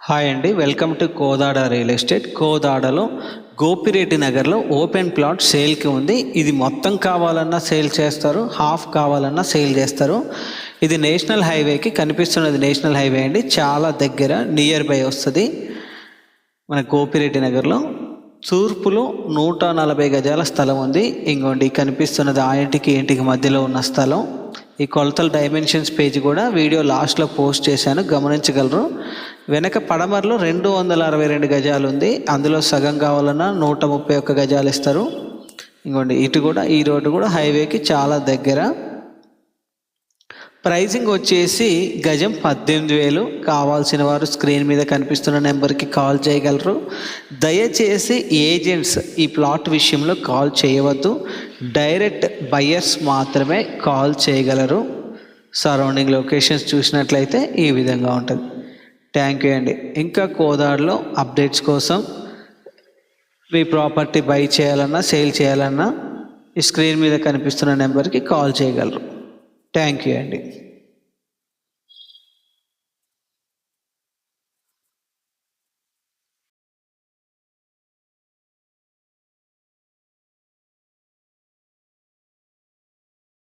Hi అండి, welcome to Kodada real estate. కోదాడలో గోపిరెడ్డి నగర్లో ఓపెన్ ప్లాట్ సేల్కి ఉంది. ఇది మొత్తం కావాలన్నా సేల్ చేస్తారు, హాఫ్ కావాలన్నా సేల్ చేస్తారు. ఇది నేషనల్ హైవేకి కనిపిస్తున్నది. నేషనల్ హైవే అండి, చాలా దగ్గర, నియర్ బై వస్తుంది. మన గోపిరెడ్డి నగర్లో తూర్పులో 140 గజాల స్థలం ఉంది. ఇంకోండి కనిపిస్తున్నది ఆ ఇంటికి ఇంటికి మధ్యలో ఉన్న స్థలం. ఈ కొలతల డైమెన్షన్స్ పేజ్ కూడా వీడియో లాస్ట్లో పోస్ట్ చేశాను, గమనించగలరు. వెనక పడమరలో 262 గజాలు ఉంది. అందులో సగం కావాలన్నా 131 గజాలు ఇస్తారు. ఇంకోండి ఇటు కూడా, ఈ రోడ్డు కూడా హైవేకి చాలా దగ్గర. ప్రైజింగ్ వచ్చేసి గజం 18,000. కావాల్సిన వారు స్క్రీన్ మీద కనిపిస్తున్న నెంబర్కి కాల్ చేయగలరు. దయచేసి ఏజెంట్స్ ఈ ప్లాట్ విషయంలో కాల్ చేయవద్దు, డైరెక్ట్ బయ్యర్స్ మాత్రమే కాల్ చేయగలరు. సరౌండింగ్ లొకేషన్స్ చూసినట్లయితే ఈ విధంగా ఉంటుంది. థ్యాంక్ యూ అండి. ఇంకా కోదాడలో అప్డేట్స్ కోసం మీ ప్రాపర్టీ బై చేయాలన్నా సేల్ చేయాలన్నా ఈ స్క్రీన్ మీద కనిపిస్తున్న నెంబర్కి కాల్ చేయగలరు. థ్యాంక్ యూ అండి.